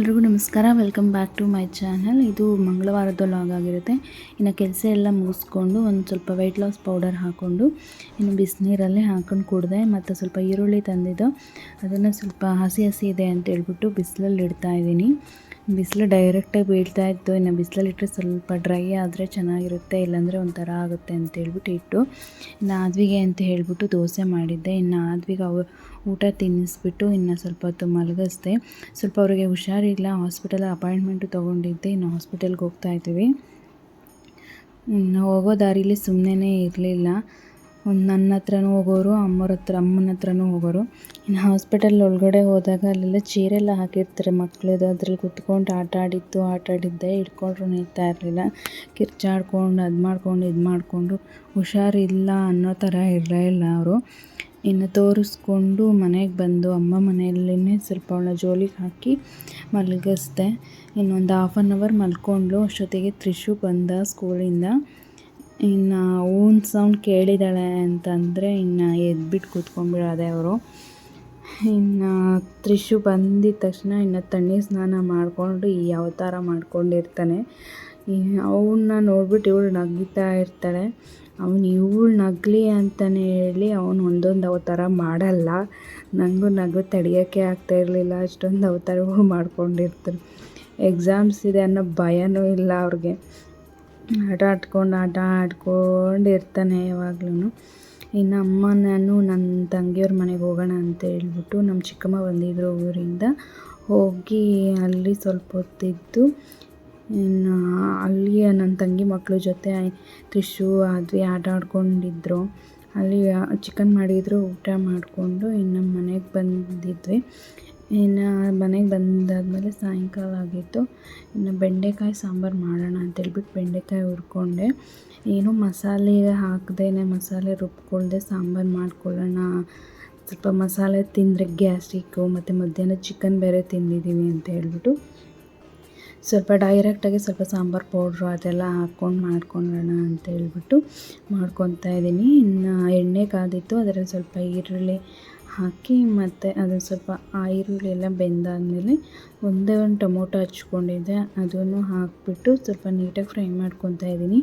ಎಲ್ರಿಗೂ ನಮಸ್ಕಾರ. Welcome back to my channel. ಇದು ಮಂಗಳವಾರದ ವ್ಲಾಗ್ ಆಗಿರುತ್ತೆ. ಇನ್ನು ಕೆಲಸ ಎಲ್ಲ ಮುಗಿಸ್ಕೊಂಡು ಒಂದು ಸ್ವಲ್ಪ ವೆಯ್ಟ್ ಲಾಸ್ ಪೌಡರ್ ಹಾಕ್ಕೊಂಡು ಇನ್ನು ಬಿಸಿನೀರಲ್ಲೇ ಹಾಕ್ಕೊಂಡು ಕುಡಿದೆ. ಮತ್ತು ಸ್ವಲ್ಪ ಈರುಳ್ಳಿ ತಂದಿದ್ದು ಅದನ್ನು ಸ್ವಲ್ಪ ಹಸಿ ಇದೆ ಅಂತ ಹೇಳ್ಬಿಟ್ಟು ಬಿಸಿಲಲ್ಲಿ ಇಡ್ತಾಯಿದ್ದೀನಿ. ಬಿಸಿಲು ಡೈರೆಕ್ಟಾಗಿ ಬೀಳ್ತಾ ಇತ್ತು. ಇನ್ನು ಬಿಸಿಲಲ್ಲಿಟ್ಟರೆ ಸ್ವಲ್ಪ ಡ್ರೈ ಆದರೆ ಚೆನ್ನಾಗಿರುತ್ತೆ, ಇಲ್ಲಾಂದರೆ ಒಂಥರ ಆಗುತ್ತೆ ಅಂತ ಹೇಳ್ಬಿಟ್ಟು ಇಟ್ಟು ಇನ್ನು ಆದ್ವಿಗೆ ಅಂತ ಹೇಳ್ಬಿಟ್ಟು ದೋಸೆ ಮಾಡಿದ್ದೆ. ಇನ್ನು ಆದ್ವಿಗೆ ಊಟ ತಿನ್ನಿಸ್ಬಿಟ್ಟು ಇನ್ನು ಸ್ವಲ್ಪ ಹೊತ್ತು ಮಲಗಿಸ್ದೆ. ಸ್ವಲ್ಪ ಅವರಿಗೆ ಹುಷಾರಿಲ್ಲ, ಹಾಸ್ಪಿಟಲ್ ಅಪಾಯಿಂಟ್ಮೆಂಟು ತೊಗೊಂಡಿದ್ದೆ. ಇನ್ನು ಹಾಸ್ಪಿಟಲ್ಗೆ ಹೋಗ್ತಾಯಿದ್ದೀವಿ. ಇನ್ನು ಹೋಗೋ ದಾರಿಲಿ ಸುಮ್ಮನೆ ಇರಲಿಲ್ಲ. ನನ್ನ ಹತ್ರನೂ ಹೋಗೋರು, ಅಮ್ಮನ ಹತ್ರನೂ ಹೋಗೋರು. ಇನ್ನು ಹಾಸ್ಪಿಟಲ್ ಒಳಗಡೆ ಹೋದಾಗ ಅಲ್ಲೆಲ್ಲ ಚೇರೆಲ್ಲ ಹಾಕಿರ್ತಾರೆ ಮಕ್ಕಳದು, ಅದ್ರಲ್ಲಿ ಕುತ್ಕೊಂಡು ಆಟಾಡಿದ್ದೆ ಹಿಡ್ಕೊಂಡ್ರು ನಿಲ್ತಾ ಇರಲಿಲ್ಲ. ಕಿರ್ಚಾಡ್ಕೊಂಡು ಅದು ಮಾಡ್ಕೊಂಡು ಇದು ಮಾಡಿಕೊಂಡು ಹುಷಾರಿಲ್ಲ ಅನ್ನೋ ಥರ ಇರಲಿಲ್ಲ ಅವರು. ಇನ್ನು ತೋರಿಸ್ಕೊಂಡು ಮನೆಗೆ ಬಂದು ಅಮ್ಮ ಮನೆಯಲ್ಲೇ ಸ್ವಲ್ಪ ಅವಳನ್ನ ಜೋಲಿಗೆ ಹಾಕಿ ಮಲಗಿಸ್ದೆ. ಇನ್ನೊಂದು ಹಾಫ್ ಆನ್ ಅವರ್ ಮಲ್ಕೊಂಡ್ಳು. ಅಷ್ಟೊತ್ತಿಗೆ ತ್ರಿಷು ಬಂದ ಸ್ಕೂಲಿಂದ. ಇನ್ನು ಹೂವಿನ ಸೌಂಡ್ ಕೇಳಿದಾಳೆ ಅಂತಂದರೆ ಇನ್ನು ಎದ್ಬಿಟ್ಟು ಕೂತ್ಕೊಂಡ್ಬಿಡೋದೆ ಅವರು. ಇನ್ನು ತ್ರಿಷು ಬಂದಿದ್ದ ತಕ್ಷಣ ಇನ್ನು ತಣ್ಣೀರು ಸ್ನಾನ ಮಾಡಿಕೊಂಡು ಈ ಅವತಾರ ಮಾಡ್ಕೊಂಡಿರ್ತಾನೆ. ಅವನ್ನ ನೋಡ್ಬಿಟ್ಟು ಇವಳು ನಗ್ತಾ ಇರ್ತಾಳೆ. ಇವಳು ನಗಲಿ ಅಂತಲೇ ಹೇಳಿ ಅವನು ಒಂದೊಂದು ಅವತಾರ ಮಾಡಲ್ಲ. ನನಗೂ ನಗು ತಡೆಯೋಕ್ಕೆ ಆಗ್ತಾಯಿರಲಿಲ್ಲ. ಅಷ್ಟೊಂದು ಅವತಾರಗಳು ಮಾಡ್ಕೊಂಡಿರ್ತಾರೆ. ಎಕ್ಸಾಮ್ಸ್ ಇದೆ ಅನ್ನೋ ಭಯನೂ ಇಲ್ಲ ಅವ್ರಿಗೆ. ಆಟ ಆಡ್ಕೊಂಡಿರ್ತಾನೆ ಯಾವಾಗ್ಲೂ. ಇನ್ನು ಅಮ್ಮ ನಾನು ನನ್ನ ತಂಗಿಯವ್ರ ಮನೆಗೆ ಹೋಗೋಣ ಅಂತ ಹೇಳ್ಬಿಟ್ಟು ನಮ್ಮ ಚಿಕ್ಕಮ್ಮ ಬಂದಿದ್ದರು ಊರಿಂದ. ಹೋಗಿ ಅಲ್ಲಿ ಸ್ವಲ್ಪ ಹೊತ್ತಿದ್ದು ಇನ್ನು ಅಲ್ಲಿ ನನ್ನ ತಂಗಿ ಮಕ್ಕಳ ಜೊತೆ ತ್ರಿಷು ಆದ್ವಿ ಆಟ ಆಡ್ಕೊಂಡಿದ್ರು. ಅಲ್ಲಿ ಚಿಕನ್ ಮಾಡಿದ್ರು, ಊಟ ಮಾಡಿಕೊಂಡು ಇನ್ನು ಮನೆಗೆ ಬಂದಿದ್ವಿ. ಇನ್ನು ಮನೆಗೆ ಬಂದಾದಮೇಲೆ ಸಾಯಂಕಾಲ ಆಗಿತ್ತು. ಇನ್ನು ಬೆಂಡೆಕಾಯಿ ಸಾಂಬಾರು ಮಾಡೋಣ ಅಂತೇಳ್ಬಿಟ್ಟು ಬೆಂಡೆಕಾಯಿ ಹುರ್ಕೊಂಡೆ. ಏನೂ ಮಸಾಲೆ ಹಾಕ್ದೇ ಮಸಾಲೆ ರುಬ್ಕೊಳ್ದೆ ಸಾಂಬಾರು ಮಾಡ್ಕೊಳ್ಳೋಣ, ಸ್ವಲ್ಪ ಮಸಾಲೆ ತಿಂದರೆ ಗ್ಯಾಸ್ಟ್ರಿಕ್ಕು, ಮತ್ತು ಮಧ್ಯಾಹ್ನ ಚಿಕನ್ ಬೇರೆ ತಿಂದಿದ್ದೀವಿ ಅಂತ ಹೇಳ್ಬಿಟ್ಟು ಸ್ವಲ್ಪ ಡೈರೆಕ್ಟಾಗಿ ಸ್ವಲ್ಪ ಸಾಂಬಾರು ಪೌಡ್ರು ಅದೆಲ್ಲ ಹಾಕ್ಕೊಂಡು ಮಾಡ್ಕೊಳ್ಳೋಣ ಅಂತ ಹೇಳ್ಬಿಟ್ಟು ಮಾಡ್ಕೊತಾ ಇದ್ದೀನಿ. ಇನ್ನು ಎಣ್ಣೆ ಕಾದಿತ್ತು, ಅದರಲ್ಲಿ ಸ್ವಲ್ಪ ಈರುಳ್ಳಿ ಹಾಕಿ ಮತ್ತು ಅದು ಸ್ವಲ್ಪ ಆ ಈರುಳ್ಳಿ ಎಲ್ಲ ಬೆಂದಾದಮೇಲೆ ಒಂದೇ ಒಂದು ಟೊಮೊಟೊ ಹಚ್ಕೊಂಡಿದ್ದೆ, ಅದನ್ನು ಹಾಕಿಬಿಟ್ಟು ಸ್ವಲ್ಪ ನೀಟಾಗಿ ಫ್ರೈ ಮಾಡ್ಕೊತಾ ಇದ್ದೀನಿ.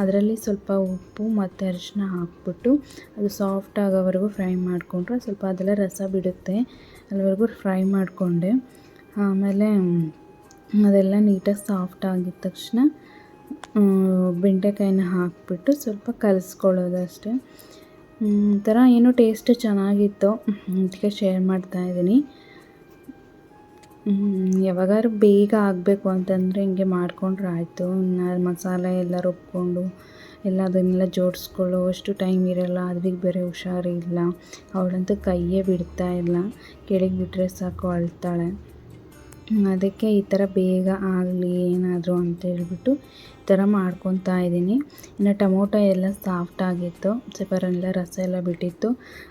ಅದರಲ್ಲಿ ಸ್ವಲ್ಪ ಉಪ್ಪು ಮತ್ತು ಅರಿಶಿನ ಹಾಕ್ಬಿಟ್ಟು ಅದು ಸಾಫ್ಟ್ ಆಗೋವರೆಗೂ ಫ್ರೈ ಮಾಡಿಕೊಂಡ್ರೆ ಸ್ವಲ್ಪ ಅದೆಲ್ಲ ರಸ ಬಿಡುತ್ತೆ. ಅಲ್ಲಿವರೆಗೂ ಫ್ರೈ ಮಾಡಿಕೊಂಡೆ. ಆಮೇಲೆ ಅದೆಲ್ಲ ನೀಟಾಗಿ ಸಾಫ್ಟ್ ಆಗಿದ ತಕ್ಷಣ ಬೆಂಡೆಕಾಯಿನ ಹಾಕಿಬಿಟ್ಟು ಸ್ವಲ್ಪ ಕಲಿಸ್ಕೊಳ್ಳೋದು ಅಷ್ಟೇ. ಒಂಥರ ಏನೋ ಟೇಸ್ಟ್ ಚೆನ್ನಾಗಿತ್ತು, ಅದಕ್ಕೆ ಶೇರ್ ಮಾಡ್ತಾಯಿದ್ದೀನಿ. ಯಾವಾಗಾದ್ರೂ ಬೇಗ ಆಗಬೇಕು ಅಂತಂದರೆ ಹಿಂಗೆ ಮಾಡಿಕೊಂಡ್ರೆ ಆಯಿತು. ಮಸಾಲೆ ಎಲ್ಲ ರುಬ್ಕೊಂಡು ಅದನ್ನೆಲ್ಲ ಜೋಡಿಸ್ಕೊಳ್ಳೋ ಅಷ್ಟು ಟೈಮ್ ಇರೋಲ್ಲ. ಅದಕ್ಕೆ ಬೇರೆ ಹುಷಾರಿಲ್ಲ, ಅವಳಂತೂ ಕೈಯೇ ಬಿಡ್ತಾ ಇಲ್ಲ. ಕೆಳಗೆ ಬಿಟ್ಟರೆ ಸಾಕು ಅಳ್ತಾಳೆ. ಅದಕ್ಕೆ ಈ ಥರ ಬೇಗ ಆಗಲಿ ಏನಾದರೂ ಅಂತೇಳ್ಬಿಟ್ಟು ಈ ಥರ ಮಾಡ್ಕೊತಾ ಇದ್ದೀನಿ. ಇನ್ನು ಟೊಮೊಟೊ ಎಲ್ಲ ಸಾಫ್ಟ್ ಆಗಿತ್ತು, ಸ್ವಲ್ಪ ಎಲ್ಲ ರಸ ಎಲ್ಲ ಬಿಟ್ಟಿತ್ತು.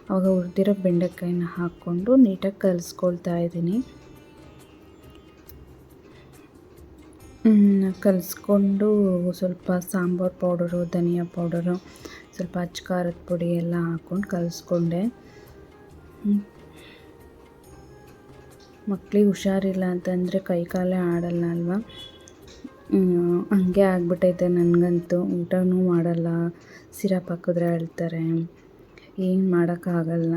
ಆವಾಗ ಹುರಿದಿರೋ ಬೆಂಡೆಕಾಯಿನ ಹಾಕ್ಕೊಂಡು ನೀಟಾಗಿ ಕಲಿಸ್ಕೊಳ್ತಾ ಇದ್ದೀನಿ. ಕಲಿಸ್ಕೊಂಡು ಸ್ವಲ್ಪ ಸಾಂಬಾರು ಪೌಡರು, ಧನಿಯಾ ಪೌಡರು, ಸ್ವಲ್ಪ ಅಚ್ಚ ಖಾರದ ಪುಡಿ ಎಲ್ಲ ಹಾಕ್ಕೊಂಡು ಕಲಿಸ್ಕೊಂಡೆ. ಮಕ್ಕಳಿಗೆ ಹುಷಾರಿಲ್ಲ ಅಂತಂದರೆ ಕೈ ಕಾಲೇ ಆಡಲ್ಲ ಅಲ್ವಾ, ಹಂಗೆ ಆಗ್ಬಿಟ್ಟೈತೆ ನನಗಂತೂ. ಊಟನೂ ಮಾಡಲ್ಲ, ಸಿರಪ್ ಹಾಕಿದ್ರೆ ಅಳ್ತಾರೆ, ಏನು ಮಾಡೋಕ್ಕಾಗಲ್ಲ.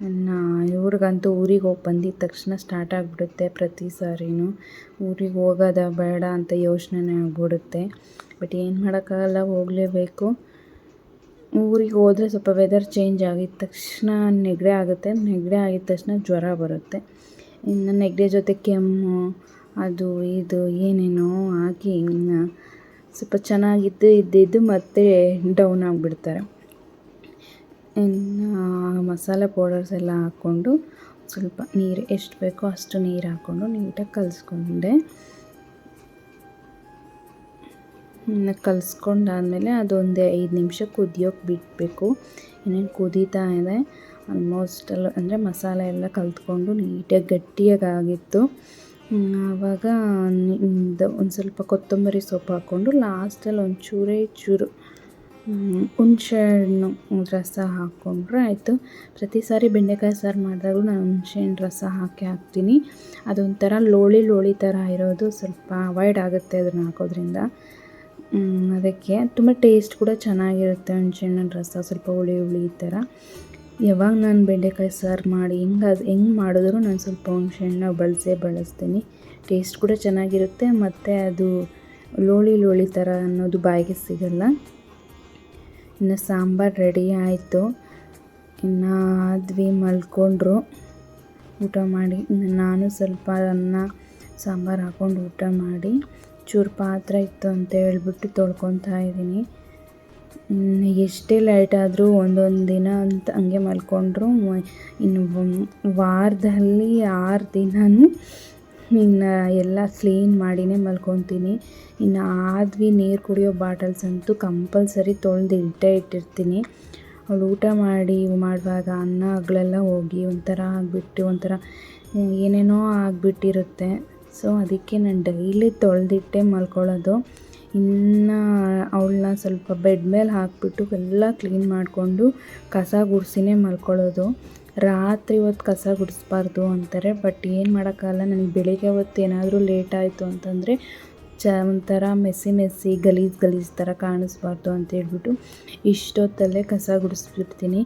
ಇನ್ನು ಇವ್ರಿಗಂತೂ ಊರಿಗೆ ಹೋಗಿ ಬಂದಿದ್ದ ತಕ್ಷಣ ಸ್ಟಾರ್ಟ್ ಆಗಿಬಿಡುತ್ತೆ ಪ್ರತಿ ಸಾರಿನೂ. ಊರಿಗೆ ಹೋಗೋದ ಬೇಡ ಅಂತ ಯೋಚನೆ ಆಗ್ಬಿಡುತ್ತೆ. ಬಟ್ ಏನು ಮಾಡೋಕ್ಕಾಗಲ್ಲ, ಹೋಗಲೇಬೇಕು. ಊರಿಗೆ ಹೋದರೆ ಸ್ವಲ್ಪ ವೆದರ್ ಚೇಂಜ್ ಆಗಿದ ತಕ್ಷಣ ನೆಗಡಿ ಆಗುತ್ತೆ. ನೆಗಡಿ ಆಗಿದ ತಕ್ಷಣ ಜ್ವರ ಬರುತ್ತೆ. ಇನ್ನು ನೆಗಡಿ ಜೊತೆ ಕೆಮ್ಮು ಅದು ಇದು ಏನೇನೋ ಆಗಿ ಇನ್ನು ಸ್ವಲ್ಪ ಚೆನ್ನಾಗಿದ್ದು ಮತ್ತೆ ಡೌನ್ ಆಗಿಬಿಡ್ತಾರೆ. ಇನ್ನು ಮಸಾಲೆ ಪೌಡರ್ಸ್ ಎಲ್ಲ ಹಾಕ್ಕೊಂಡು ಸ್ವಲ್ಪ ನೀರು ಎಷ್ಟು ಬೇಕೋ ಅಷ್ಟು ನೀರು ಹಾಕ್ಕೊಂಡು ನೀಟಾಗಿ ಕಲಿಸ್ಕೊಂಡೆ. ಕಲಿಸ್ಕೊಂಡಾದಮೇಲೆ ಅದೊಂದು 5 ನಿಮಿಷ ಕುದಿಯೋಕೆ ಬಿಡಬೇಕು. ಇನ್ನೇನು ಕುದೀತಾ ಇದೆ ಆಲ್ಮೋಸ್ಟ್ ಅಂದರೆ ಮಸಾಲೆ ಎಲ್ಲ ಕಲಿತ್ಕೊಂಡು ನೀಟಾಗಿ ಗಟ್ಟಿಯಾಗಿ ಆಗಿತ್ತು. ಆವಾಗ ಒಂದು ಸ್ವಲ್ಪ ಕೊತ್ತಂಬರಿ ಸೊಪ್ಪು ಹಾಕ್ಕೊಂಡು ಲಾಸ್ಟಲ್ಲಿ ಚೂರು ಹುಣಸೆ ಹಣ್ಣು ರಸ ಹಾಕ್ಕೊಂಡ್ರೆ ಆಯಿತು. ಪ್ರತಿ ಸಾರಿ ಬೆಂಡೆಕಾಯಿ ಸಾರು ಮಾಡಿದಾಗಲೂ ನಾನು ಹುಣಸೆ ಹಣ್ಣು ರಸ ಹಾಕ್ತೀನಿ. ಅದೊಂಥರ ಲೋಳಿ ಥರ ಇರೋದು ಸ್ವಲ್ಪ ಅವಾಯ್ಡ್ ಆಗುತ್ತೆ ಅದನ್ನು ಹಾಕೋದ್ರಿಂದ. ಅದಕ್ಕೆ ತುಂಬ ಟೇಸ್ಟ್ ಕೂಡ ಚೆನ್ನಾಗಿರುತ್ತೆ ಹುಣಸೆ ಹಣ್ಣಿನ ರಸ, ಸ್ವಲ್ಪ ಹುಳಿ ಈ ಥರ. ಯಾವಾಗ ನಾನು ಬೆಂಡೆಕಾಯಿ ಸಾರು ಮಾಡಿ ಹೆಂಗೆ ಮಾಡಿದ್ರು ನಾನು ಸ್ವಲ್ಪ ಹುಣಸೆ ಹಣ್ಣನ್ನ ಬಳಸ್ತೀನಿ. ಟೇಸ್ಟ್ ಕೂಡ ಚೆನ್ನಾಗಿರುತ್ತೆ ಮತ್ತು ಅದು ಲೋಳಿ ಥರ ಅನ್ನೋದು ಬಾಯಿಗೆ ಸಿಗಲ್ಲ. ಇನ್ನು ಸಾಂಬಾರು ರೆಡಿ ಆಯಿತು. ಇನ್ನು ಆದ್ವಿ ಮಲ್ಕೊಂಡ್ರು ಊಟ ಮಾಡಿ. ನಾನು ಸ್ವಲ್ಪ ಅನ್ನ ಸಾಂಬಾರು ಹಾಕ್ಕೊಂಡು ಊಟ ಮಾಡಿ ಚೂರು ಪಾತ್ರೆ ಇತ್ತು ಅಂತ ಹೇಳ್ಬಿಟ್ಟು ತೊಳ್ಕೊತಾ ಇದ್ದೀನಿ. ಎಷ್ಟೇ ಲೇಟ್ ಆದರೂ ಒಂದೊಂದು ದಿನ ಅಂತ ಹಂಗೆ ಮಲ್ಕೊಂಡ್ರು ಇನ್ನು ವಾರದಲ್ಲಿ 6 ದಿನವೂ ಇನ್ನು ಎಲ್ಲ ಕ್ಲೀನ್ ಮಾಡಿನೇ ಮಲ್ಕೊತೀನಿ. ಇನ್ನು ಆದ್ವಿ ನೀರು ಕುಡಿಯೋ ಬಾಟಲ್ಸ್ ಅಂತೂ ಕಂಪಲ್ಸರಿ ತೊಳೆದು ಇಟ್ಟಿರ್ತೀನಿ. ಅವಳು ಊಟ ಮಾಡುವಾಗ ಅನ್ನ ಅಗಳೆಲ್ಲ ಹೋಗಿ ಒಂಥರ ಏನೇನೋ ಆಗಿಬಿಟ್ಟಿರುತ್ತೆ. ಸೊ ಅದಕ್ಕೆ ನಾನು ಡೈಲಿ ತೊಳೆದಿಟ್ಟೆ ಮಲ್ಕೊಳ್ಳೋದು. ಇನ್ನು ಅವಳನ್ನ ಸ್ವಲ್ಪ ಬೆಡ್ ಮೇಲೆ ಹಾಕಿಬಿಟ್ಟು ಎಲ್ಲ ಕ್ಲೀನ್ ಮಾಡಿಕೊಂಡು ಕಸ ಗುಡಿಸಿನೇ ಮಲ್ಕೊಳ್ಳೋದು. ರಾತ್ರಿ ಹೊತ್ತು ಕಸ ಗುಡಿಸ್ಬಾರ್ದು ಅಂತಾರೆ, ಬಟ್ ಏನು ಮಾಡೋಕ್ಕಾಗಲ್ಲ. ನನಗೆ ಬೆಳಿಗ್ಗೆ ಹೊತ್ತು ಏನಾದರೂ ಲೇಟ್ ಆಯಿತು ಅಂತಂದರೆ ಒಂಥರ ಮೆಸ್ಸಿ ಗಲೀಜು ಥರ ಕಾಣಿಸ್ಬಾರ್ದು ಅಂತೇಳ್ಬಿಟ್ಟು ಇಷ್ಟೊತ್ತಲ್ಲೇ ಕಸ ಗುಡಿಸ್ಬಿಡ್ತೀನಿ.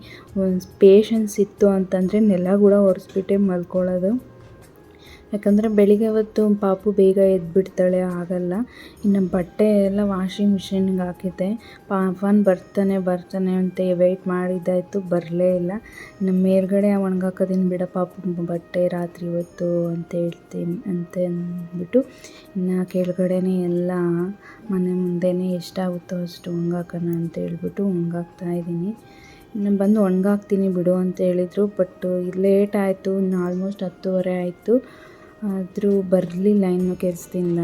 ಒಂದು ಪೇಷನ್ಸ್ ಇತ್ತು ಅಂತಂದರೆ ನೆಲ ಕೂಡ ಒರೆಸ್ಬಿಟ್ಟೆ ಮಲ್ಕೊಳ್ಳೋದು. ಯಾಕಂದರೆ ಬೆಳಿಗ್ಗೆ ಹೊತ್ತು ಪಾಪು ಬೇಗ ಎದ್ದುಬಿಡ್ತಾಳೆ, ಆಗಲ್ಲ. ಇನ್ನು ಬಟ್ಟೆ ಎಲ್ಲ ವಾಷಿಂಗ್ ಮಿಷಿನ್ಗೆ ಹಾಕಿದ್ದೆ. ಪಾಪನ್ ಬರ್ತಾನೆ ಅಂತ ವೆಯ್ಟ್ ಮಾಡಿದ್ದಾಯಿತು, ಬರಲೇ ಇಲ್ಲ. ಇನ್ನು ಮೇಲ್ಗಡೆ ಒಣಗಾಕೋದಿನ ಬಿಡ ಪಾಪು ಬಟ್ಟೆ ರಾತ್ರಿ ಹೊತ್ತು ಅಂತ ಅಂದ್ಬಿಟ್ಟು ಇನ್ನು ಕೆಳಗಡೆನೇ ಎಲ್ಲ ಮನೆ ಮುಂದೆನೇ ಎಷ್ಟಾಗುತ್ತೋ ಅಷ್ಟು ಒಣಗಾಕೋಣ ಅಂತ ಹೇಳ್ಬಿಟ್ಟು ಒಣಗಾಕ್ತಾಯಿದ್ದೀನಿ. ಇನ್ನು ಬಂದು ಒಣಗಾಕ್ತೀನಿ ಬಿಡು ಅಂತ ಹೇಳಿದರು, ಬಟ್ ಲೇಟ್ ಆಯಿತು. ಇನ್ನು ಆಲ್ಮೋಸ್ಟ್ 10:30 ಆಯಿತು, ಆದರೂ ಬರಲಿಲ್ಲ ಇನ್ನು ಕೆಲಸದಿಂದ.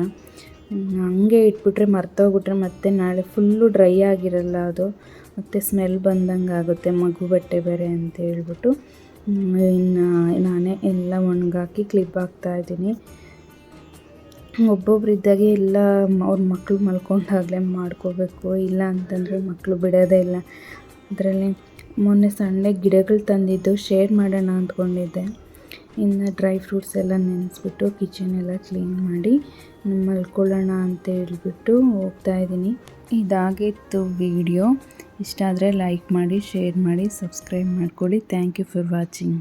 ಹಂಗೆ ಇಟ್ಬಿಟ್ರೆ ಮರ್ತೋಗ್ಬಿಟ್ರೆ ಮತ್ತೆ ನಾಳೆ ಫುಲ್ಲು ಡ್ರೈ ಆಗಿರಲ್ಲ ಅದು, ಮತ್ತು ಸ್ಮೆಲ್ ಬಂದಂಗೆ ಆಗುತ್ತೆ, ಮಗು ಬಟ್ಟೆ ಬೇರೆ ಅಂತ ಹೇಳ್ಬಿಟ್ಟು ಇನ್ನು ನಾನೇ ಎಲ್ಲ ಒಣಗಾಕಿ ಕ್ಲಿಪ್ ಹಾಕ್ತಾಯಿದ್ದೀನಿ. ಒಬ್ಬೊಬ್ರು ಇದ್ದಾಗೆ ಎಲ್ಲ ಅವ್ರ ಮಕ್ಕಳು ಮಲ್ಕೊಂಡಾಗಲೇ ಮಾಡ್ಕೋಬೇಕು, ಇಲ್ಲ ಅಂತಂದರೆ ಮಕ್ಕಳು ಬಿಡೋದೇ ಇಲ್ಲ. ಅದರಲ್ಲಿ ಮೊನ್ನೆ ಸಂಡೆ ಗಿಡಗಳು ತಂದಿದ್ದು ಶೇರ್ ಮಾಡೋಣ ಅಂದ್ಕೊಂಡಿದ್ದೆ. ಇನ್ನು ಡ್ರೈ ಫ್ರೂಟ್ಸ್ ಎಲ್ಲ ನೆನೆಸ್ಬಿಟ್ಟು ಕಿಚನ್ ಎಲ್ಲ ಕ್ಲೀನ್ ಮಾಡಿ ಮಲ್ಕೊಳ್ಳೋಣ ಅಂತ ಹೇಳ್ಬಿಟ್ಟು ಹೋಗ್ತಾಯಿದ್ದೀನಿ. ಇದಾಗಿತ್ತು ವಿಡಿಯೋ. ಇಷ್ಟ ಆದರೆ ಲೈಕ್ ಮಾಡಿ, ಶೇರ್ ಮಾಡಿ, ಸಬ್ಸ್ಕ್ರೈಬ್ ಮಾಡ್ಕೊಳ್ಳಿ. Thank you for watching.